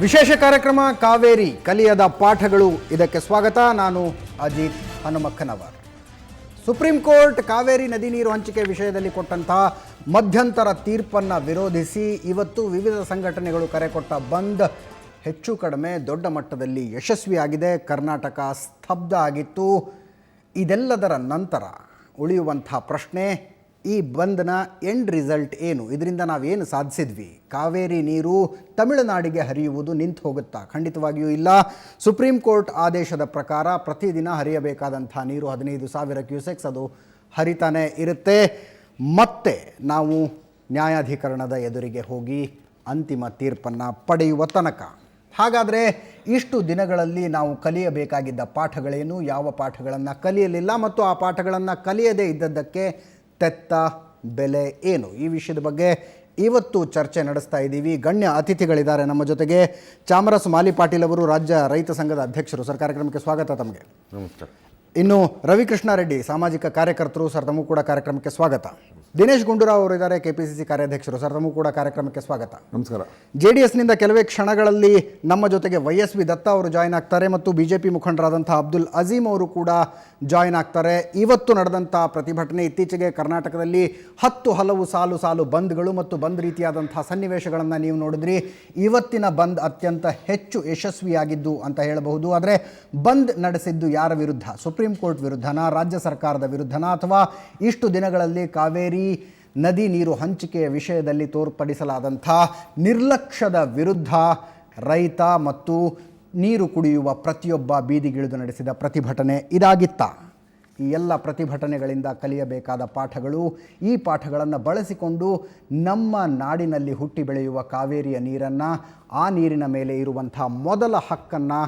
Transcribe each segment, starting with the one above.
ವಿಶೇಷ ಕಾರ್ಯಕ್ರಮ ಕಾವೇರಿ ಕಲಿಯದ ಪಾಠಗಳು. ಇದಕ್ಕೆ ಸ್ವಾಗತ. ನಾನು ಅಜಿತ್ ಹನುಮಕ್ಕನವರ್. ಸುಪ್ರೀಂ ಕೋರ್ಟ್ ಕಾವೇರಿ ನದಿ ನೀರು ಹಂಚಿಕೆ ವಿಷಯದಲ್ಲಿ ಕೊಟ್ಟಂತಹ ಮಧ್ಯಂತರ ತೀರ್ಪನ್ನು ವಿರೋಧಿಸಿ ಇವತ್ತು ವಿವಿಧ ಸಂಘಟನೆಗಳು ಕರೆ ಕೊಟ್ಟ ಬಂದ್ ಹೆಚ್ಚು ಕಡಿಮೆ ದೊಡ್ಡ ಮಟ್ಟದಲ್ಲಿ ಯಶಸ್ವಿಯಾಗಿದೆ. ಕರ್ನಾಟಕ ಸ್ತಬ್ಧ ಆಗಿತ್ತು. ಇದೆಲ್ಲದರ ನಂತರ ಉಳಿಯುವಂಥ ಪ್ರಶ್ನೆ, ಈ ಬಂದ್ನ ಎಂಡ್ ರಿಸಲ್ಟ್ ಏನು? ಇದರಿಂದ ನಾವೇನು ಸಾಧಿಸಿದ್ವಿ? ಕಾವೇರಿ ನೀರು ತಮಿಳುನಾಡಿಗೆ ಹರಿಯುವುದು ನಿಂತು ಹೋಗುತ್ತಾ? ಖಂಡಿತವಾಗಿಯೂ ಇಲ್ಲ. ಸುಪ್ರೀಂ ಕೋರ್ಟ್ ಆದೇಶದ ಪ್ರಕಾರ ಪ್ರತಿದಿನ ಹರಿಯಬೇಕಾದಂಥ ನೀರು 15,000 ಕ್ಯೂಸೆಕ್ಸ್ ಅದು ಹರಿತಾನೆ ಇರುತ್ತೆ. ಮತ್ತೆ ನಾವು ನ್ಯಾಯಾಧಿಕರಣದ ಎದುರಿಗೆ ಹೋಗಿ ಅಂತಿಮ ತೀರ್ಪನ್ನು ಪಡೆಯುವ ತನಕ. ಹಾಗಾದರೆ ಇಷ್ಟು ದಿನಗಳಲ್ಲಿ ನಾವು ಕಲಿಯಬೇಕಾಗಿದ್ದ ಪಾಠಗಳೇನು? ಯಾವ ಪಾಠಗಳನ್ನು ಕಲಿಯಲಿಲ್ಲ ಮತ್ತು ಆ ಪಾಠಗಳನ್ನು ಕಲಿಯದೇ ಇದ್ದದ್ದಕ್ಕೆ ತೆತ್ತ ಬೆಲೆ ಏನು? ಈ ವಿಷಯದ ಬಗ್ಗೆ ಇವತ್ತು ಚರ್ಚೆ ನಡೆಸ್ತಾ ಇದ್ದೀವಿ. ಗಣ್ಯ ಅತಿಥಿಗಳಿದ್ದಾರೆ ನಮ್ಮ ಜೊತೆಗೆ. ಚಾಮರಸ್ ಮಾಲಿ ಪಾಟೀಲ್ ಅವರು, ರಾಜ್ಯ ರೈತ ಸಂಘದ ಅಧ್ಯಕ್ಷರು. ಸರ್, ಕಾರ್ಯಕ್ರಮಕ್ಕೆ ಸ್ವಾಗತ ತಮಗೆ. ನಮಸ್ಕಾರ. ಇನ್ನು ರವಿಕೃಷ್ಣ ರೆಡ್ಡಿ, ಸಾಮಾಜಿಕ ಕಾರ್ಯಕರ್ತರು. ಸರ್, ತಮಗೂ ಕೂಡ ಕಾರ್ಯಕ್ರಮಕ್ಕೆ ಸ್ವಾಗತ. ದಿನೇಶ್ ಗುಂಡೂರಾವ್ ಅವರು ಇದ್ದಾರೆ, ಕೆಪಿಸಿಸಿ ಕಾರ್ಯಾಧ್ಯಕ್ಷರು. ಸರ್, ತಮಗೂ ಕೂಡ ಕಾರ್ಯಕ್ರಮಕ್ಕೆ ಸ್ವಾಗತ. ನಮಸ್ಕಾರ. JDSನಿಂದ ಕೆಲವೇ ಕ್ಷಣಗಳಲ್ಲಿ ನಮ್ಮ ಜೊತೆಗೆ YSV ದತ್ತ ಅವರು ಜಾಯ್ನ್ ಆಗ್ತಾರೆ ಮತ್ತು BJP ಮುಖಂಡರಾದಂಥ ಅಬ್ದುಲ್ ಅಜೀಮ್ ಅವರು ಕೂಡ ಜಾಯ್ನ್ ಆಗ್ತಾರೆ. ಇವತ್ತು ನಡೆದಂಥ ಪ್ರತಿಭಟನೆ, ಇತ್ತೀಚೆಗೆ ಕರ್ನಾಟಕದಲ್ಲಿ 10 ಹಲವು ಸಾಲು ಬಂದ್ಗಳು ಮತ್ತು ಬಂದ್ ರೀತಿಯಾದಂಥ ಸನ್ನಿವೇಶಗಳನ್ನು ನೀವು ನೋಡಿದ್ರಿ. ಇವತ್ತಿನ ಬಂದ್ ಅತ್ಯಂತ ಹೆಚ್ಚು ಯಶಸ್ವಿಯಾಗಿದ್ದು ಅಂತ ಹೇಳಬಹುದು. ಆದರೆ ಬಂದ್ ನಡೆಸಿದ್ದು ಯಾರ ವಿರುದ್ಧ? ಸುಪ್ರೀಂ ಕೋರ್ಟ್ ವಿರುದ್ಧನಾ, ರಾಜ್ಯ ಸರ್ಕಾರದ ವಿರುದ್ಧನಾ, ಅಥವಾ ಇಷ್ಟು ದಿನಗಳಲ್ಲಿ ಕಾವೇರಿ ನದಿ ನೀರು ಹಂಚಿಕೆಯ ವಿಷಯದಲ್ಲಿ ತೋರ್ಪಡಿಸಲಾದಂಥ ನಿರ್ಲಕ್ಷ್ಯದ ವಿರುದ್ಧ ರೈತ ಮತ್ತು ನೀರು ಕುಡಿಯುವ ಪ್ರತಿಯೊಬ್ಬ ಬೀದಿಗಿಳಿದು ನಡೆಸಿದ ಪ್ರತಿಭಟನೆ ಇದಾಗಿತ್ತ? ಈ ಎಲ್ಲ ಪ್ರತಿಭಟನೆಗಳಿಂದ ಕಲಿಯಬೇಕಾದ ಪಾಠಗಳು, ಈ ಪಾಠಗಳನ್ನು ಬಳಸಿಕೊಂಡು ನಮ್ಮ ನಾಡಿನಲ್ಲಿ ಹುಟ್ಟಿ ಬೆಳೆಯುವ ಕಾವೇರಿಯ ನೀರನ್ನು, ಆ ನೀರಿನ ಮೇಲೆ ಇರುವಂಥ ಮೊದಲ ಹಕ್ಕನ್ನು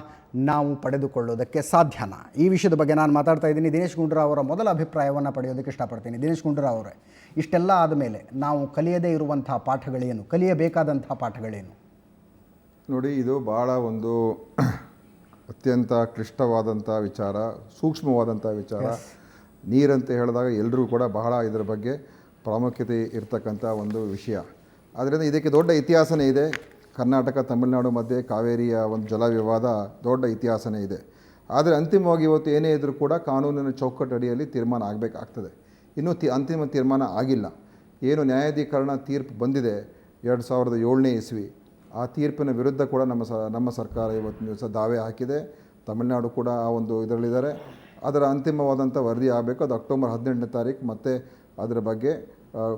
ನಾವು ಪಡೆದುಕೊಳ್ಳೋದಕ್ಕೆ ಸಾಧ್ಯನಾ? ಈ ವಿಷಯದ ಬಗ್ಗೆ ನಾನು ಮಾತಾಡ್ತಾ ಇದ್ದೀನಿ. ದಿನೇಶ್ ಗುಂಡೂರಾವ್ ಅವರ ಮೊದಲ ಅಭಿಪ್ರಾಯವನ್ನು ಪಡೆಯೋದಕ್ಕೆ ಇಷ್ಟಪಡ್ತೀನಿ. ದಿನೇಶ್ ಗುಂಡೂರಾವ್ ಅವರೇ, ಇಷ್ಟೆಲ್ಲ ಆದಮೇಲೆ ನಾವು ಕಲಿಯದೇ ಇರುವಂಥ ಪಾಠಗಳೇನು? ಕಲಿಯಬೇಕಾದಂಥ ಪಾಠಗಳೇನು? ನೋಡಿ, ಇದು ಭಾಳ ಒಂದು ಅತ್ಯಂತ ಕ್ಲಿಷ್ಟವಾದಂಥ ವಿಚಾರ, ಸೂಕ್ಷ್ಮವಾದಂಥ ವಿಚಾರ. ನೀರಂತ ಹೇಳಿದಾಗ ಎಲ್ಲರೂ ಕೂಡ ಬಹಳ ಇದರ ಬಗ್ಗೆ ಪ್ರಾಮುಖ್ಯತೆ ಇರ್ತಕ್ಕಂಥ ಒಂದು ವಿಷಯ. ಆದ್ದರಿಂದ ಇದಕ್ಕೆ ದೊಡ್ಡ ಇತಿಹಾಸನೇ ಇದೆ. ಕರ್ನಾಟಕ ತಮಿಳುನಾಡು ಮಧ್ಯೆ ಕಾವೇರಿಯ ಒಂದು ಜಲ ವಿವಾದ ದೊಡ್ಡ ಇತಿಹಾಸನೇ ಇದೆ. ಆದರೆ ಅಂತಿಮವಾಗಿ ಇವತ್ತು ಏನೇ ಇದ್ದರೂ ಕೂಡ ಕಾನೂನಿನ ಚೌಕಟ್ಟಡಿಯಲ್ಲಿ ತೀರ್ಮಾನ ಆಗಬೇಕಾಗ್ತದೆ. ಇನ್ನೂ ಅಂತಿಮ ತೀರ್ಮಾನ ಆಗಿಲ್ಲ. ಏನು ನ್ಯಾಯಾಧೀಕರಣ ತೀರ್ಪು ಬಂದಿದೆ 2007ನೇ ಇಸ್ವಿ, ಆ ತೀರ್ಪಿನ ವಿರುದ್ಧ ಕೂಡ ನಮ್ಮ ಸರ್ಕಾರ ಇವತ್ತಿನ ದಿವಸ ದಾವೆ ಹಾಕಿದೆ. ತಮಿಳುನಾಡು ಕೂಡ ಆ ಒಂದು ಇದರಲ್ಲಿದ್ದಾರೆ. ಅದರ ಅಂತಿಮವಾದಂಥ ವರದಿ ಆಗಬೇಕು. ಅದು ಅಕ್ಟೋಬರ್ 18ನೇ ತಾರೀಕು ಮತ್ತೆ ಅದರ ಬಗ್ಗೆ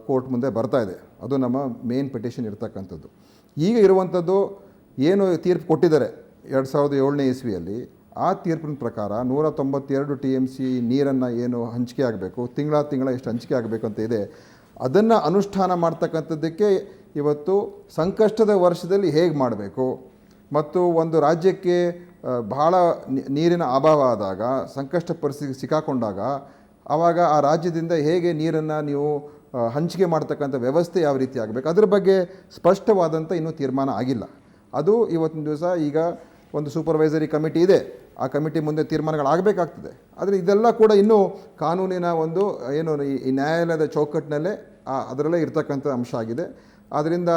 ಕೋರ್ಟ್ ಮುಂದೆ ಬರ್ತಾ ಇದೆ. ಅದು ನಮ್ಮ ಮೇನ್ ಪಿಟಿಷನ್ ಇರ್ತಕ್ಕಂಥದ್ದು. ಈಗ ಇರುವಂಥದ್ದು ಏನು ತೀರ್ಪು ಕೊಟ್ಟಿದ್ದಾರೆ 2007ನೇ ಇಸ್ವಿಯಲ್ಲಿ, ಆ ತೀರ್ಪಿನ ಪ್ರಕಾರ 192 TMC ನೀರನ್ನು ಏನು ಹಂಚಿಕೆ ಆಗಬೇಕು, ತಿಂಗಳ ಎಷ್ಟು ಹಂಚಿಕೆ ಆಗಬೇಕು ಅಂತ ಇದೆ, ಅದನ್ನು ಅನುಷ್ಠಾನ ಮಾಡ್ತಕ್ಕಂಥದ್ದಕ್ಕೆ ಇವತ್ತು ಸಂಕಷ್ಟದ ವರ್ಷದಲ್ಲಿ ಹೇಗೆ ಮಾಡಬೇಕು ಮತ್ತು ಒಂದು ರಾಜ್ಯಕ್ಕೆ ಬಹಳ ನೀರಿನ ಅಭಾವ ಆದಾಗ, ಸಂಕಷ್ಟ ಪರಿಸ್ಥಿತಿ ಸಿಕ್ಕಾಕೊಂಡಾಗ, ಆವಾಗ ಆ ರಾಜ್ಯದಿಂದ ಹೇಗೆ ನೀರನ್ನು ನೀವು ಹಂಚಿಕೆ ಮಾಡ್ತಕ್ಕಂಥ ವ್ಯವಸ್ಥೆ ಯಾವ ರೀತಿ ಆಗಬೇಕು, ಅದರ ಬಗ್ಗೆ ಸ್ಪಷ್ಟವಾದಂಥ ಇನ್ನೂ ತೀರ್ಮಾನ ಆಗಿಲ್ಲ. ಅದು ಇವತ್ತಿನ ದಿವಸ ಈಗ ಒಂದು ಸೂಪರ್ವೈಸರಿ ಕಮಿಟಿ ಇದೆ. ಆ ಕಮಿಟಿ ಮುಂದೆ ತೀರ್ಮಾನಗಳಾಗಬೇಕಾಗ್ತದೆ. ಆದರೆ ಇದೆಲ್ಲ ಕೂಡ ಇನ್ನೂ ಕಾನೂನಿನ ಒಂದು ಏನು ಈ ನ್ಯಾಯಾಲಯದ ಚೌಕಟ್ಟಿನಲ್ಲೇ ಅದರಲ್ಲೇ ಇರ್ತಕ್ಕಂಥ ಅಂಶ ಆಗಿದೆ. ಆದ್ದರಿಂದ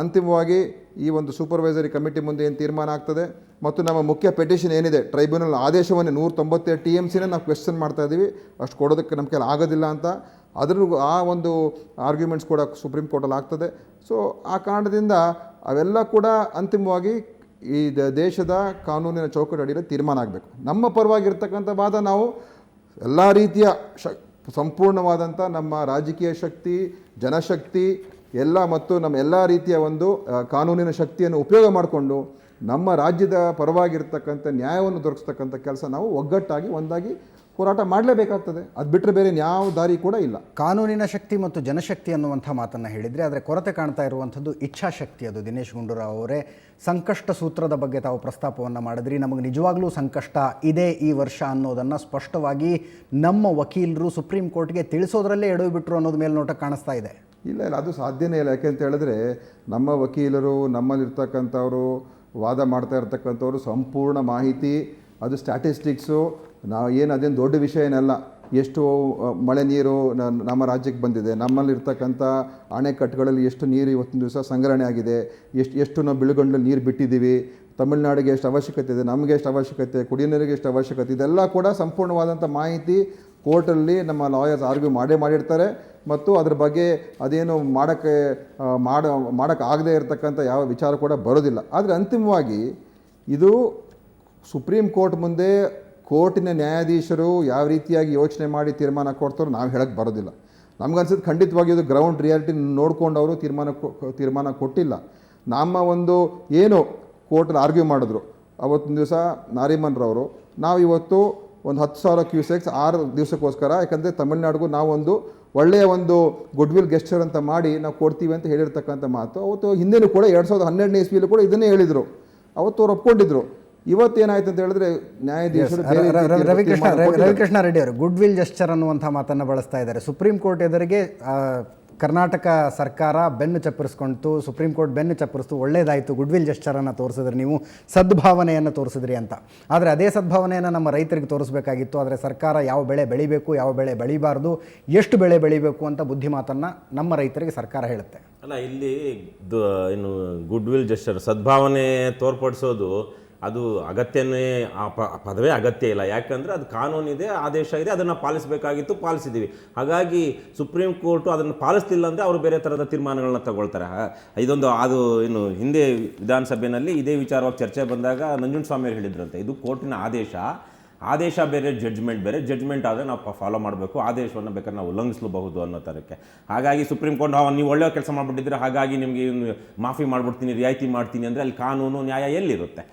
ಅಂತಿಮವಾಗಿ ಈ ಒಂದು ಸೂಪರ್ವೈಸರಿ ಕಮಿಟಿ ಮುಂದೆ ಏನು ತೀರ್ಮಾನ ಆಗ್ತದೆ ಮತ್ತು ನಮ್ಮ ಮುಖ್ಯ ಪೆಟಿಷನ್ ಏನಿದೆ, ಟ್ರೈಬ್ಯುನಲ್ ಆದೇಶವನ್ನೇ 192 TMCನೇ ನಾವು ಕ್ವೆಶ್ಚನ್ ಮಾಡ್ತಾ ಇದ್ದೀವಿ, ಅಷ್ಟು ಕೊಡೋದಕ್ಕೆ ನಮ್ಮ ಕೈಲಿ ಆಗೋದಿಲ್ಲ ಅಂತ. ಅದ್ರ ಆ ಒಂದು ಆರ್ಗ್ಯುಮೆಂಟ್ಸ್ ಕೂಡ ಸುಪ್ರೀಂ ಕೋರ್ಟಲ್ಲಿ ಆಗ್ತದೆ. ಸೊ ಆ ಕಾರಣದಿಂದ ಅವೆಲ್ಲ ಕೂಡ ಅಂತಿಮವಾಗಿ ಈ ದೇಶದ ಕಾನೂನಿನ ಚೌಕಟ್ಟು ಅಡಿಯಲ್ಲಿ ತೀರ್ಮಾನ ಆಗಬೇಕು. ನಮ್ಮ ಪರವಾಗಿರ್ತಕ್ಕಂಥ ವಾದ, ನಾವು ಎಲ್ಲ ರೀತಿಯ ಸಂಪೂರ್ಣವಾದಂಥ ನಮ್ಮ ರಾಜಕೀಯ ಶಕ್ತಿ, ಜನಶಕ್ತಿ ಎಲ್ಲ ಮತ್ತು ನಮ್ಮ ಎಲ್ಲ ರೀತಿಯ ಒಂದು ಕಾನೂನಿನ ಶಕ್ತಿಯನ್ನು ಉಪಯೋಗ ಮಾಡಿಕೊಂಡು ನಮ್ಮ ರಾಜ್ಯದ ಪರವಾಗಿರ್ತಕ್ಕಂಥ ನ್ಯಾಯವನ್ನು ದೊರಕಿಸ್ತಕ್ಕಂಥ ಕೆಲಸ ನಾವು ಒಗ್ಗಟ್ಟಾಗಿ ಒಂದಾಗಿ ಹೋರಾಟ ಮಾಡಲೇಬೇಕಾಗ್ತದೆ. ಅದು ಬಿಟ್ಟರೆ ಬೇರೆ ಯಾವ ದಾರಿ ಕೂಡ ಇಲ್ಲ. ಕಾನೂನಿನ ಶಕ್ತಿ ಮತ್ತು ಜನಶಕ್ತಿ ಅನ್ನುವಂಥ ಮಾತನ್ನು ಹೇಳಿದರೆ, ಆದರೆ ಕೊರತೆ ಕಾಣ್ತಾ ಇರುವಂಥದ್ದು ಇಚ್ಛಾಶಕ್ತಿ. ಅದು ದಿನೇಶ್ ಗುಂಡೂರಾವ್ ಅವರೇ, ಸಂಕಷ್ಟ ಸೂತ್ರದ ಬಗ್ಗೆ ತಾವು ಪ್ರಸ್ತಾಪವನ್ನು ಮಾಡಿದ್ರಿ. ನಮಗೆ ನಿಜವಾಗ್ಲೂ ಸಂಕಷ್ಟ ಇದೆ ಈ ವರ್ಷ ಅನ್ನೋದನ್ನು ಸ್ಪಷ್ಟವಾಗಿ ನಮ್ಮ ವಕೀಲರು ಸುಪ್ರೀಂ ಕೋರ್ಟ್ಗೆ ತಿಳಿಸೋದ್ರಲ್ಲೇ ಎಡವಿ ಬಿಟ್ಟರು ಅನ್ನೋದು ಮೇಲ್ನೋಟ ಕಾಣಿಸ್ತಾ ಇದೆ. ಇಲ್ಲ, ಅದು ಸಾಧ್ಯನೇ ಇಲ್ಲ. ಯಾಕೆಂತ ಹೇಳಿದ್ರೆ ನಮ್ಮ ವಕೀಲರು, ನಮ್ಮಲ್ಲಿರ್ತಕ್ಕಂಥವರು, ವಾದ ಮಾಡ್ತಾ ಇರ್ತಕ್ಕಂಥವ್ರು ಸಂಪೂರ್ಣ ಮಾಹಿತಿ, ಅದು ಸ್ಟ್ಯಾಟಿಸ್ಟಿಕ್ಸು, ನಾವು ಏನು ಅದೇನು ದೊಡ್ಡ ವಿಷಯ ಏನಲ್ಲ. ಎಷ್ಟು ಮಳೆ ನೀರು ನಮ್ಮ ರಾಜ್ಯಕ್ಕೆ ಬಂದಿದೆ, ನಮ್ಮಲ್ಲಿರ್ತಕ್ಕಂಥ ಅಣೆಕಟ್ಟುಗಳಲ್ಲಿ ಎಷ್ಟು ನೀರು ಇವತ್ತಿನ ದಿವಸ ಸಂಗ್ರಹಣೆ ಆಗಿದೆ, ಎಷ್ಟು ನಾವು ಬಿಳುಗಂಡಲ್ಲಿ ನೀರು ಬಿಟ್ಟಿದ್ದೀವಿ, ತಮಿಳುನಾಡಿಗೆ ಎಷ್ಟು ಅವಶ್ಯಕತೆ ಇದೆ, ನಮಗೆ ಎಷ್ಟು ಅವಶ್ಯಕತೆ, ಕುಡಿಯೋ ನೀರಿಗೆ ಎಷ್ಟು ಅವಶ್ಯಕತೆ, ಇದೆಲ್ಲ ಕೂಡ ಸಂಪೂರ್ಣವಾದಂಥ ಮಾಹಿತಿ ಕೋರ್ಟಲ್ಲಿ ನಮ್ಮ ಲಾಯರ್ಸ್ ಆರ್ಗ್ಯೂ ಮಾಡಿರ್ತಾರೆ. ಮತ್ತು ಅದ್ರ ಬಗ್ಗೆ ಅದೇನು ಮಾಡೋಕ್ಕಾಗದೇ ಇರತಕ್ಕಂಥ ಯಾವ ವಿಚಾರ ಕೂಡ ಬರೋದಿಲ್ಲ. ಆದರೆ ಅಂತಿಮವಾಗಿ ಇದು ಸುಪ್ರೀಂ ಕೋರ್ಟ್ ಮುಂದೆ ಕೋರ್ಟಿನ ನ್ಯಾಯಾಧೀಶರು ಯಾವ ರೀತಿಯಾಗಿ ಯೋಚನೆ ಮಾಡಿ ತೀರ್ಮಾನ ಕೊಡ್ತಾರೋ ನಾವು ಹೇಳಕ್ಕೆ ಬರೋದಿಲ್ಲ. ನಮಗನ್ಸುತ್ತೆ ಖಂಡಿತವಾಗಿ ಇದು ಗ್ರೌಂಡ್ ರಿಯಾಲಿಟಿ ನೋಡ್ಕೊಂಡು ಅವರು ತೀರ್ಮಾನ ಕೊಟ್ಟಿಲ್ಲ. ನಮ್ಮ ಒಂದು ಏನು ಕೋರ್ಟಲ್ಲಿ ಆರ್ಗ್ಯೂ ಮಾಡಿದ್ರು ಅವತ್ತಿನ ದಿವಸ ನಾರಿಮನ್ರವರು, ನಾವು ಇವತ್ತು ಒಂದು 10,000 ಕ್ಯೂಸೆಕ್ಸ್ 6 ದಿವಸಕ್ಕೋಸ್ಕರ, ಯಾಕಂದರೆ ತಮಿಳ್ನಾಡಿಗೂ ನಾವು ಒಂದು ಒಳ್ಳೆಯ ಒಂದು ಗುಡ್ವಿಲ್ ಗೆಸ್ಚರ್ ಅಂತ ಮಾಡಿ ನಾವು ಕೊಡ್ತೀವಿ ಅಂತ ಹೇಳಿರ್ತಕ್ಕಂಥ ಮಾತು ಅವತ್ತು ಹಿಂದೆನೂ ಕೂಡ 2012ನೇ ಇಸ್ವಿಯಲ್ಲೂ ಕೂಡ ಇದನ್ನೇ ಹೇಳಿದರು. ಅವತ್ತು ಅವ್ರು ಒಪ್ಕೊಂಡಿದ್ರು. ಇವತ್ತೇನಾಯ್ತು ಅಂತ ಹೇಳಿದ್ರೆ ನ್ಯಾಯಾಧೀಶರು ರವಿಕೃಷ್ಣ ರೆಡ್ಡಿ ಅವರು ಗುಡ್ ವಿಲ್ ಜೆಸ್ಚರ್ ಅನ್ನುವಂಥ ಮಾತನ್ನು ಬಳಸ್ತಾ ಇದ್ದಾರೆ. ಸುಪ್ರೀಂ ಕೋರ್ಟ್ ಎದುರಿಗೆ ಕರ್ನಾಟಕ ಸರ್ಕಾರ ಬೆನ್ನು ಚಪ್ಪರಿಸ್ಕೊಂತು, ಸುಪ್ರೀಂ ಕೋರ್ಟ್ ಬೆನ್ನು ಚಪ್ಪರಿಸ್ತು, ಒಳ್ಳೇದಾಯಿತು, ಗುಡ್ ವಿಲ್ ಜೆಸ್ಚರನ್ನು ತೋರಿಸಿದ್ರಿ, ನೀವು ಸದ್ಭಾವನೆಯನ್ನು ತೋರಿಸಿದ್ರಿ ಅಂತ. ಆದರೆ ಅದೇ ಸದ್ಭಾವನೆಯನ್ನು ನಮ್ಮ ರೈತರಿಗೆ ತೋರಿಸಬೇಕಾಗಿತ್ತು. ಆದರೆ ಸರ್ಕಾರ ಯಾವ ಬೆಳೆ ಬೆಳಿಬೇಕು, ಯಾವ ಬೆಳೆ ಬೆಳಿಬಾರ್ದು, ಎಷ್ಟು ಬೆಳೆ ಬೆಳಿಬೇಕು ಅಂತ ಬುದ್ಧಿಮಾತನ್ನು ನಮ್ಮ ರೈತರಿಗೆ ಸರ್ಕಾರ ಹೇಳುತ್ತೆ. ಅಲ್ಲ, ಇಲ್ಲಿ ಏನು ಗುಡ್ ವಿಲ್ ಜೆಸ್ಚರ್, ಸದ್ಭಾವನೆ ತೋರ್ಪಡಿಸೋದು ಅದು ಅಗತ್ಯನೇ, ಆ ಪದವೇ ಅಗತ್ಯ ಇಲ್ಲ. ಯಾಕಂದರೆ ಅದು ಕಾನೂನಿದೆ, ಆದೇಶ ಇದೆ, ಅದನ್ನು ಪಾಲಿಸಬೇಕಾಗಿತ್ತು, ಪಾಲಿಸಿದ್ದೀವಿ. ಹಾಗಾಗಿ ಸುಪ್ರೀಂ ಕೋರ್ಟು ಅದನ್ನು ಪಾಲಿಸ್ತಿಲ್ಲ ಅಂದರೆ ಅವರು ಬೇರೆ ಥರದ ತೀರ್ಮಾನಗಳನ್ನ ತಗೊಳ್ತಾರೆ. ಇದೊಂದು ಅದು ಏನು ಹಿಂದೆ ವಿಧಾನಸಭೆಯಲ್ಲಿ ಇದೇ ವಿಚಾರವಾಗಿ ಚರ್ಚೆ ಬಂದಾಗ ನಂಜುಂಡಸ್ವಾಮಿಯವರು ಹೇಳಿದ್ರಂತೆ, ಇದು ಕೋರ್ಟಿನ ಆದೇಶ ಬೇರೆ, ಜಡ್ಜ್ಮೆಂಟ್ ಬೇರೆ. ಜಡ್ಜ್ಮೆಂಟ್ ಆದರೆ ನಾವು ಫಾಲೋ ಮಾಡಬೇಕು, ಆದೇಶವನ್ನು ಬೇಕಾದ್ರೆ ನಾವು ಉಲ್ಲಂಘಿಸಬಹುದು ಅನ್ನೋ ಥರಕ್ಕೆ. ಹಾಗಾಗಿ ಸುಪ್ರೀಂ ಕೋರ್ಟ್ ನೀವು ಒಳ್ಳೆಯ ಕೆಲಸ ಮಾಡಿಬಿಟ್ಟಿದ್ರೆ ಹಾಗಾಗಿ ನಿಮಗೆ ಮಾಫಿ ಮಾಡಿಬಿಡ್ತೀನಿ, ರಿಯಾಯಿತಿ ಮಾಡ್ತೀನಿ ಅಂದರೆ ಅಲ್ಲಿ ಕಾನೂನು ನ್ಯಾಯ ಎಲ್ಲಿರುತ್ತೆ?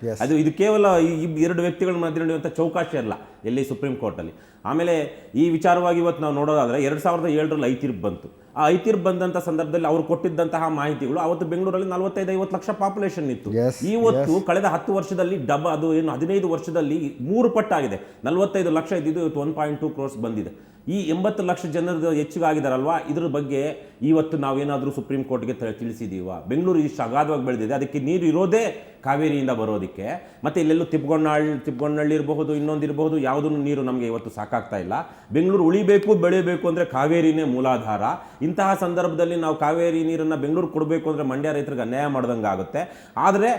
ಇದು ಕೇವಲ ಈ 2 ವ್ಯಕ್ತಿಗಳ ಮಧ್ಯೆ ನಡೆಯುವಂಥ ಚೌಕಾಶಿ ಅಲ್ಲ ಎಲ್ಲಿ ಸುಪ್ರೀಂ ಕೋರ್ಟಲ್ಲಿ. ಆಮೇಲೆ ಈ ವಿಚಾರವಾಗಿ ಇವತ್ತು ನಾವು ನೋಡೋದಾದರೆ 2007ರಲ್ಲಿ ಐತೀರ್ಪು ಬಂತು. ಆ ಐತೀರ್ಪು ಬಂದಂಥ ಸಂದರ್ಭದಲ್ಲಿ ಅವರು ಕೊಟ್ಟಿದ್ದಂತಹ ಮಾಹಿತಿಗಳು, ಅವತ್ತು ಬೆಂಗಳೂರಲ್ಲಿ 45-50 ಲಕ್ಷ ಪಾಪ್ಯುಲೇಷನ್ ಇತ್ತು. ಇವತ್ತು ಕಳೆದ 10 ವರ್ಷದಲ್ಲಿ ಅದು ಏನು 15 ವರ್ಷದಲ್ಲಿ 3 ಪಟ್ಟಾಗಿದೆ. 45 ಲಕ್ಷ ಇದ್ದಿದ್ದು ಇವತ್ತು 1.2 crores ಬಂದಿದೆ. ಈ 80 ಲಕ್ಷ ಜನರು ಹೆಚ್ಚಿಗಾಗಿದ್ದಾರಲ್ವಾ, ಇದ್ರ ಬಗ್ಗೆ ಇವತ್ತು ನಾವೇನಾದರೂ ಸುಪ್ರೀಂ ಕೋರ್ಟ್ಗೆ ತಿಳಿಸಿದ್ದೀವ? ಬೆಂಗಳೂರು ಇಷ್ಟು ಅಗಾಧವಾಗಿ ಬೆಳೆದಿದೆ, ಅದಕ್ಕೆ ನೀರು ಇರೋದೇ ಕಾವೇರಿಯಿಂದ ಬರೋದಕ್ಕೆ. ಮತ್ತು ಇಲ್ಲೆಲ್ಲೂ ತಿಪ್ಪಗೊಂಡನಹಳ್ಳಿ ಇರಬಹುದು, ಇನ್ನೊಂದಿರಬಹುದು, ಯಾವುದೂ ನೀರು ನಮಗೆ ಇವತ್ತು ಸಾಕಾಗ್ತಾ ಇಲ್ಲ. ಬೆಂಗಳೂರು ಉಳಿಬೇಕು, ಬೆಳೆಯಬೇಕು ಅಂದರೆ ಕಾವೇರಿನೇ ಮೂಲಾಧಾರ. ಇಂತಹ ಸಂದರ್ಭದಲ್ಲಿ ನಾವು ಕಾವೇರಿ ನೀರನ್ನು ಬೆಂಗಳೂರು ಕೊಡಬೇಕು ಅಂದರೆ ಮಂಡ್ಯ ರೈತರಿಗೆ ಅನ್ಯಾಯ ಮಾಡ್ದಂಗೆ ಆಗುತ್ತೆ. ಆದರೆ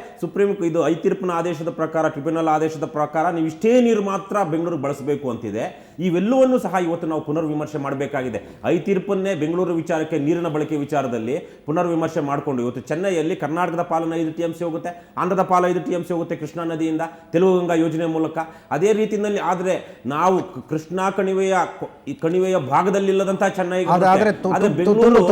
ಇದು ಐತೀರ್ಪಿನ ಆದೇಶದ ಪ್ರಕಾರ, ಟ್ರಿಬ್ಯುನಲ್ ಆದೇಶದ ಪ್ರಕಾರ ನೀವು ಇಷ್ಟೇ ನೀರು ಮಾತ್ರ ಬೆಂಗಳೂರಿಗೆ ಬಳಸಬೇಕು ಅಂತಿದೆ. ಇವೆಲ್ಲವನ್ನೂ ಸಹ ಇವತ್ತು ನಾವು ಪುನರ್ವಿಮರ್ಶೆ ಮಾಡಬೇಕಾಗಿದೆ. ಐತೀರ್ಪನ್ನೇ ಬೆಂಗಳೂರು ವಿಚಾರಕ್ಕೆ, ನೀರಿನ ಬಳಕೆ ವಿಚಾರದಲ್ಲಿ ಪುನರ್ವಿಮರ್ಶೆ ಮಾಡಿಕೊಂಡು ಇವತ್ತು ಚೆನ್ನೈಯಲ್ಲಿ ಕರ್ನಾಟಕದ ಪಾಲನ 5 TMC ಹೋಗುತ್ತೆ, ಆಂಧ್ರದ ಪಾಲ 5 TMC ಹೋಗುತ್ತೆ ಕೃಷ್ಣಾ ನದಿಯಿಂದ, ತೆಲುಗು ಗಂಗಾ ಯೋಜನೆ ಮೂಲಕ. ಅದೇ ರೀತಿಯಲ್ಲಿ ಆದರೆ ನಾವು ಕೃಷ್ಣಾ ಕಣಿವೆಯ ಭಾಗದಲ್ಲಿಲ್ಲದಂತಹ ಚೆನ್ನೈಗೆ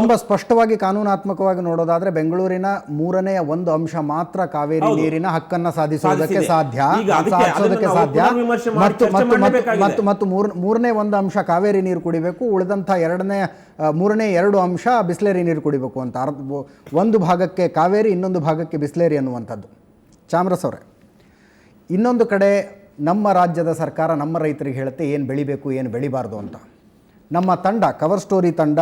ತುಂಬಾ ಸ್ಪಷ್ಟವಾಗಿ ಕಾನೂನಾತ್ಮಕವಾಗಿ ನೋಡೋದಾದ್ರೆ ಬೆಂಗಳೂರಿನ 3ನೇ 1 ಅಂಶ ಮಾತ್ರ ಕಾವೇರಿ ನೀರಿನ ಹಕ್ಕನ್ನ ಸಾಧಿಸೋದಕ್ಕೆ ಸಾಧ್ಯ. ಮತ್ತು 3ನೇ 1 ಅಂಶ ಕಾವೇರಿ ನೀರು ಕುಡಿಬೇಕು, ಉಳಿದಂಥ 3ನೇ 2 ಅಂಶ ಬಿಸ್ಲೇರಿ ನೀರು ಕುಡಿಬೇಕು ಅಂತ. ಒಂದು ಭಾಗಕ್ಕೆ ಕಾವೇರಿ, ಇನ್ನೊಂದು ಭಾಗಕ್ಕೆ ಬಿಸ್ಲೇರಿ ಅನ್ನುವಂಥದ್ದು. ಚಾಮರಸ್ ಅವರೇ, ಇನ್ನೊಂದು ಕಡೆ ನಮ್ಮ ರಾಜ್ಯದ ಸರ್ಕಾರ ನಮ್ಮ ರೈತರಿಗೆ ಹೇಳುತ್ತೆ ಏನು ಬೆಳಿಬೇಕು, ಏನು ಬೆಳಿಬಾರ್ದು ಅಂತ. ನಮ್ಮ ತಂಡ, ಕವರ್ ಸ್ಟೋರಿ ತಂಡ,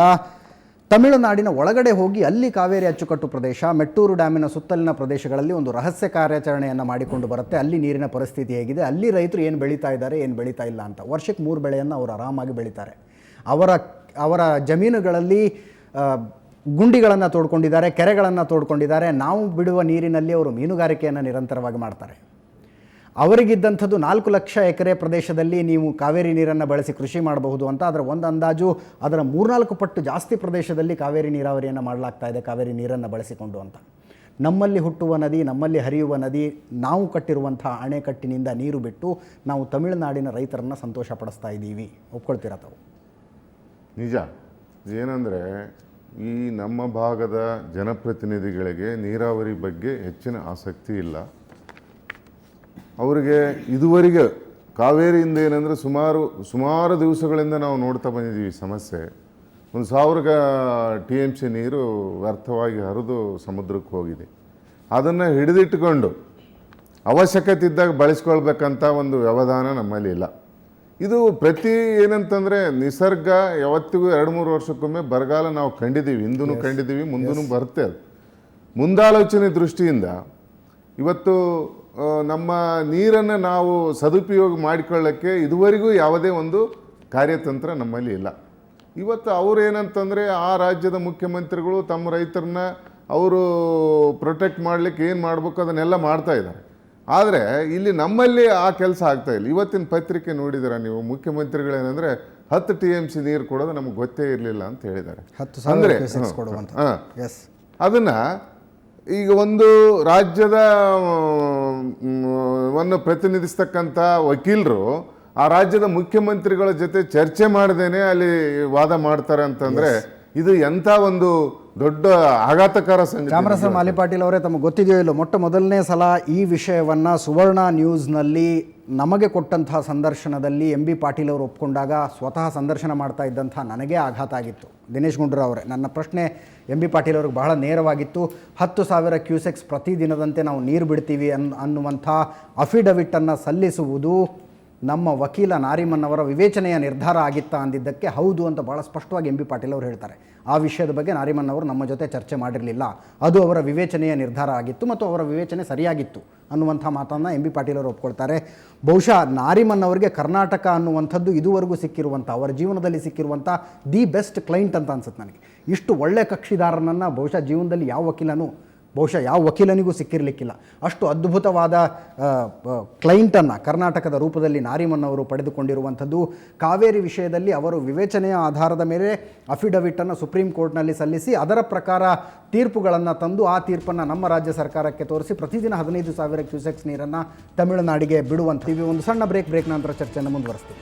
ತಮಿಳುನಾಡಿನ ಒಳಗಡೆ ಹೋಗಿ ಅಲ್ಲಿ ಕಾವೇರಿ ಅಚ್ಚುಕಟ್ಟು ಪ್ರದೇಶ, ಮೆಟ್ಟೂರು ಡ್ಯಾಮಿನ ಸುತ್ತಲಿನ ಪ್ರದೇಶಗಳಲ್ಲಿ ಒಂದು ರಹಸ್ಯ ಕಾರ್ಯಾಚರಣೆಯನ್ನು ಮಾಡಿಕೊಂಡು ಬರುತ್ತೆ. ಅಲ್ಲಿ ನೀರಿನ ಪರಿಸ್ಥಿತಿ ಹೇಗಿದೆ, ಅಲ್ಲಿ ರೈತರು ಏನು ಬೆಳೀತಾ ಇದ್ದಾರೆ, ಏನು ಬೆಳೀತಾ ಇಲ್ಲ ಅಂತ. ವರ್ಷಕ್ಕೆ 3 ಬೆಳೆಯನ್ನು ಅವರು ಆರಾಮಾಗಿ ಬೆಳೀತಾರೆ. ಅವರ ಜಮೀನುಗಳಲ್ಲಿ ಗುಂಡಿಗಳನ್ನು ತೋಡ್ಕೊಂಡಿದ್ದಾರೆ, ಕೆರೆಗಳನ್ನು ತೋಡ್ಕೊಂಡಿದ್ದಾರೆ. ನಾವು ಬಿಡುವ ನೀರಿನಲ್ಲಿ ಅವರು ಮೀನುಗಾರಿಕೆಯನ್ನು ನಿರಂತರವಾಗಿ ಮಾಡ್ತಾರೆ. ಅವರಿಗಿದ್ದಂಥದ್ದು 4 ಲಕ್ಷ ಎಕರೆ ಪ್ರದೇಶದಲ್ಲಿ ನೀವು ಕಾವೇರಿ ನೀರನ್ನು ಬಳಸಿ ಕೃಷಿ ಮಾಡಬಹುದು ಅಂತ. ಅದರ ಒಂದು ಅಂದಾಜು ಅದರ 3-4 ಪಟ್ಟು ಜಾಸ್ತಿ ಪ್ರದೇಶದಲ್ಲಿ ಕಾವೇರಿ ನೀರಾವರಿಯನ್ನು ಮಾಡಲಾಗ್ತಾ ಇದೆ, ಕಾವೇರಿ ನೀರನ್ನು ಬಳಸಿಕೊಂಡು ಅಂತ. ನಮ್ಮಲ್ಲಿ ಹುಟ್ಟುವ ನದಿ, ನಮ್ಮಲ್ಲಿ ಹರಿಯುವ ನದಿ, ನಾವು ಕಟ್ಟಿರುವಂಥ ಅಣೆಕಟ್ಟಿನಿಂದ ನೀರು ಬಿಟ್ಟು ನಾವು ತಮಿಳುನಾಡಿನ ರೈತರನ್ನು ಸಂತೋಷ ಪಡಿಸ್ತಾ ಇದ್ದೀವಿ. ಒಪ್ಕೊಳ್ತೀರಾ ತಾವು? ನಿಜ. ಏನಂದರೆ ಈ ನಮ್ಮ ಭಾಗದ ಜನಪ್ರತಿನಿಧಿಗಳಿಗೆ ನೀರಾವರಿ ಬಗ್ಗೆ ಹೆಚ್ಚಿನ ಆಸಕ್ತಿ ಇಲ್ಲ. ಅವರಿಗೆ ಇದುವರೆಗೆ ಕಾವೇರಿಯಿಂದ ಏನಂದರೆ ಸುಮಾರು ದಿವಸಗಳಿಂದ ನಾವು ನೋಡ್ತಾ ಬಂದಿದ್ದೀವಿ ಸಮಸ್ಯೆ. 1000 TMC ನೀರು ವ್ಯರ್ಥವಾಗಿ ಹರಿದು ಸಮುದ್ರಕ್ಕೆ ಹೋಗಿದೆ. ಅದನ್ನು ಹಿಡಿದಿಟ್ಟುಕೊಂಡು ಅವಶ್ಯಕತೆ ಇದ್ದಾಗ ಬಳಸ್ಕೊಳ್ಬೇಕಂತ ಒಂದು ವ್ಯವಧಾನ ನಮ್ಮಲ್ಲಿ ಇಲ್ಲ. ಇದು ಏನಂತಂದರೆ ನಿಸರ್ಗ ಯಾವತ್ತಿಗೂ 2-3 ವರ್ಷಕ್ಕೊಮ್ಮೆ ಬರಗಾಲ ನಾವು ಕಂಡಿದ್ದೀವಿ, ಹಿಂದೂ ಕಂಡಿದ್ದೀವಿ, ಮುಂದೂ ಬರುತ್ತೆ. ಅದು ಮುಂದಾಲೋಚನೆ ದೃಷ್ಟಿಯಿಂದ ಇವತ್ತು ನಮ್ಮ ನೀರನ್ನು ನಾವು ಸದುಪಯೋಗ ಮಾಡಿಕೊಳ್ಳೋಕ್ಕೆ ಇದುವರೆಗೂ ಯಾವುದೇ ಒಂದು ಕಾರ್ಯತಂತ್ರ ನಮ್ಮಲ್ಲಿ ಇಲ್ಲ. ಇವತ್ತು ಅವ್ರು ಏನಂತಂದರೆ ಆ ರಾಜ್ಯದ ಮುಖ್ಯಮಂತ್ರಿಗಳು ತಮ್ಮ ರೈತರನ್ನ ಅವರು ಪ್ರೊಟೆಕ್ಟ್ ಮಾಡಲಿಕ್ಕೆ ಏನು ಮಾಡಬೇಕು ಅದನ್ನೆಲ್ಲ ಮಾಡ್ತಾ ಇದ್ದಾರೆ. ಆದರೆ ಇಲ್ಲಿ ನಮ್ಮಲ್ಲಿ ಆ ಕೆಲಸ ಆಗ್ತಾ ಇಲ್ಲ. ಇವತ್ತಿನ ಪತ್ರಿಕೆ ನೋಡಿದ್ದೀರಾ ನೀವು, ಮುಖ್ಯಮಂತ್ರಿಗಳೇನೆಂದರೆ 10 TMC ನೀರು ಕೊಡೋದು ನಮಗೆ ಗೊತ್ತೇ ಇರಲಿಲ್ಲ ಅಂತ ಹೇಳಿದ್ದಾರೆ. ಅಂದರೆ ಅದನ್ನು ಈಗ ಒಂದು ರಾಜ್ಯದ ವನ್ನು ಪ್ರತಿನಿಧಿಸ್ತಕ್ಕಂಥ ವಕೀಲರು ಆ ರಾಜ್ಯದ ಮುಖ್ಯಮಂತ್ರಿಗಳ ಜೊತೆ ಚರ್ಚೆ ಮಾಡದೇನೆ ಅಲ್ಲಿ ವಾದ ಮಾಡ್ತಾರೆ ಅಂತಂದರೆ ಇದು ಎಂಥ ಒಂದು ದೊಡ್ಡ ಆಘಾತಕಾರ ಸಂಗತಿ. ಚಾಮರಾಜ ಮಾಲಿಪಾಟೀಲ್ ಅವರೇ, ತಮಗೆ ಗೊತ್ತಿದೆಯೋ ಇಲ್ಲೋ, ಮೊದಲನೇ ಸಲ ಈ ವಿಷಯವನ್ನು ಸುವರ್ಣ ನ್ಯೂಸ್ನಲ್ಲಿ ನಮಗೆ ಕೊಟ್ಟಂತಹ ಸಂದರ್ಶನದಲ್ಲಿ MB ಪಾಟೀಲ್ ಅವರು ಒಪ್ಕೊಂಡಾಗ ಸ್ವತಃ ಸಂದರ್ಶನ ಮಾಡ್ತಾ ಇದ್ದಂಥ ನನಗೇ ಆಘಾತ ಆಗಿತ್ತು. ದಿನೇಶ್ ಗುಂಡೂರಾವ್ ಅವರೇ, ನನ್ನ ಪ್ರಶ್ನೆ MB ಪಾಟೀಲ್ ಅವ್ರಿಗೆ ಬಹಳ ನೇರವಾಗಿತ್ತು. 10,000 ಕ್ಯೂಸೆಕ್ಸ್ ಪ್ರತಿದಿನದಂತೆ ನಾವು ನೀರು ಬಿಡ್ತೀವಿ ಅನ್ನುವಂಥ ಅಫಿಡವಿಟನ್ನು ಸಲ್ಲಿಸುವುದು ನಮ್ಮ ವಕೀಲ ನಾರಿಮನ್ ಅವರ ವಿವೇಚನೆಯ ನಿರ್ಧಾರ ಆಗಿತ್ತಾ ಅಂದಿದ್ದಕ್ಕೆ ಹೌದು ಅಂತ ಭಾಳ ಸ್ಪಷ್ಟವಾಗಿ MB ಪಾಟೀಲ್ ಅವರು ಹೇಳ್ತಾರೆ. ಆ ವಿಷಯದ ಬಗ್ಗೆ ನಾರಿಮನ್ ಅವರು ನಮ್ಮ ಜೊತೆ ಚರ್ಚೆ ಮಾಡಿರಲಿಲ್ಲ, ಅದು ಅವರ ವಿವೇಚನೆಯ ನಿರ್ಧಾರ ಆಗಿತ್ತು ಮತ್ತು ಅವರ ವಿವೇಚನೆ ಸರಿಯಾಗಿತ್ತು ಅನ್ನುವಂಥ ಮಾತನ್ನು MB ಪಾಟೀಲ್ ಅವರು ಒಪ್ಕೊಳ್ತಾರೆ. ಬಹುಶಃ ನಾರಿಮನ್ ಅವರಿಗೆ ಕರ್ನಾಟಕ ಅನ್ನುವಂಥದ್ದು ಇದುವರೆಗೂ ಸಿಕ್ಕಿರುವಂಥ, ಅವರ ಜೀವನದಲ್ಲಿ ಸಿಕ್ಕಿರುವಂಥ ದಿ ಬೆಸ್ಟ್ ಕ್ಲೈಂಟ್ ಅಂತ ಅನ್ಸುತ್ತೆ ನನಗೆ. ಇಷ್ಟು ಒಳ್ಳೆಯ ಕಕ್ಷಿದಾರನನ್ನು ಬಹುಶಃ ಜೀವನದಲ್ಲಿ ಯಾವ ವಕೀಲನಿಗೂ ಸಿಕ್ಕಿರಲಿಕ್ಕಿಲ್ಲ. ಅಷ್ಟು ಅದ್ಭುತವಾದ ಕ್ಲೈಂಟನ್ನು ಕರ್ನಾಟಕದ ರೂಪದಲ್ಲಿ ನಾರಿಮನ್ ಅವರು ಪಡೆದುಕೊಂಡಿರುವಂಥದ್ದು. ಕಾವೇರಿ ವಿಷಯದಲ್ಲಿ ಅವರು ವಿವೇಚನೆಯ ಆಧಾರದ ಮೇಲೆ ಅಫಿಡವಿಟನ್ನು ಸುಪ್ರೀಂ ಕೋರ್ಟ್ನಲ್ಲಿ ಸಲ್ಲಿಸಿ ಅದರ ಪ್ರಕಾರ ತೀರ್ಪುಗಳನ್ನು ತಂದು ಆ ತೀರ್ಪನ್ನು ನಮ್ಮ ರಾಜ್ಯ ಸರ್ಕಾರಕ್ಕೆ ತೋರಿಸಿ ಪ್ರತಿದಿನ 15,000 ಕ್ಯೂಸೆಕ್ಸ್ ನೀರನ್ನು ತಮಿಳುನಾಡಿಗೆ ಬಿಡುವಂತೀವಿ. ಒಂದು ಸಣ್ಣ ಬ್ರೇಕ್ ನಂತರ ಚರ್ಚೆಯನ್ನು ಮುಂದುವರಿಸ್ತೀವಿ.